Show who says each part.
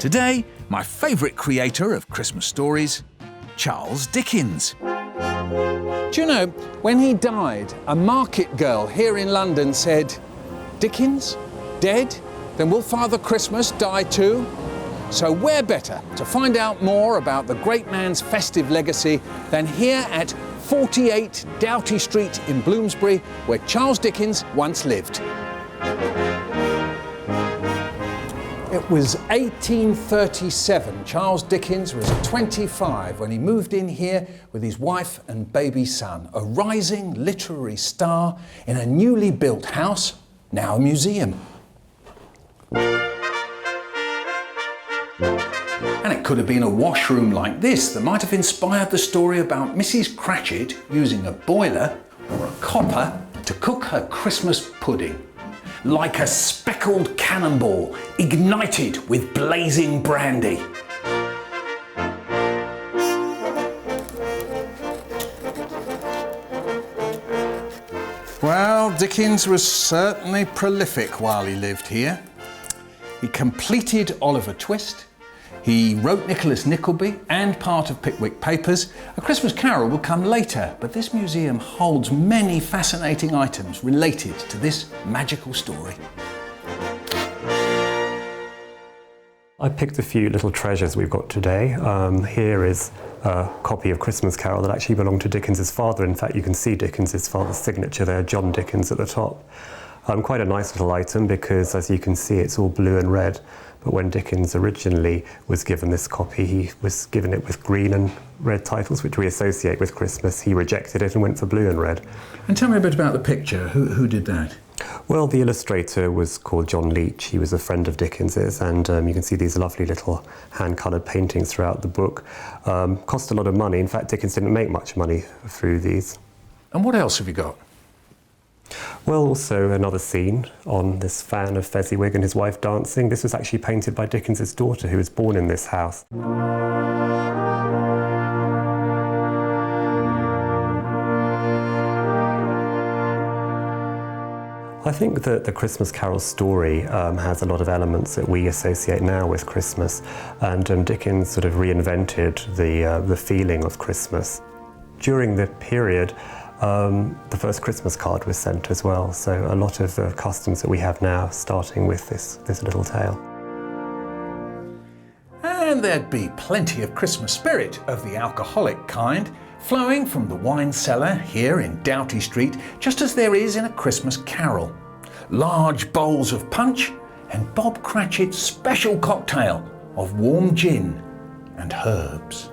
Speaker 1: Today, my favourite creator of Christmas stories, Charles Dickens.
Speaker 2: Do you know, when he died, a market girl here in London said, "Dickens? Dead? Then will Father Christmas die too?" So where better to find out more about the great man's festive legacy than here at 48 Doughty Street in Bloomsbury, where Charles Dickens once lived. It was 1837. Charles Dickens was 25 when he moved in here with his wife and baby son, a rising literary star in a newly built house, now a museum. And it could have been a washroom like this that might have inspired the story about Mrs. Cratchit using a boiler or a copper to cook her Christmas pudding. Like a speckled cannonball ignited with blazing brandy. Well, Dickens was certainly prolific while he lived here. He completed Oliver Twist. He wrote Nicholas Nickleby and part of Pickwick Papers. A Christmas Carol will come later, but this museum holds many fascinating items related to this magical story.
Speaker 3: I picked a few little treasures we've got today. Here is a copy of Christmas Carol that actually belonged to Dickens's father. In fact, you can see Dickens's father's signature there, John Dickens, at the top. Quite a nice little item because, as you can see, it's all blue and red. But when Dickens originally was given this copy, he was given it with green and red titles, which we associate with Christmas. He rejected it and went for blue and red.
Speaker 2: And tell me a bit about the picture. Who did that?
Speaker 3: Well, the illustrator was called John Leach. He was a friend of Dickens's, and you can see these lovely little hand-coloured paintings throughout the book. Cost a lot of money. In fact, Dickens didn't make much money through these.
Speaker 2: And what else have you got?
Speaker 3: Well, also another scene on this fan of Fezziwig and his wife dancing. This was actually painted by Dickens's daughter, who was born in this house. I think that the Christmas Carol story has a lot of elements that we associate now with Christmas, and Dickens sort of reinvented the feeling of Christmas. During the period, the first Christmas card was sent as well, so a lot of the customs that we have now, starting with this little tale.
Speaker 1: And there'd be plenty of Christmas spirit of the alcoholic kind, flowing from the wine cellar here in Doughty Street, just as there is in A Christmas Carol. Large bowls of punch and Bob Cratchit's special cocktail of warm gin and herbs.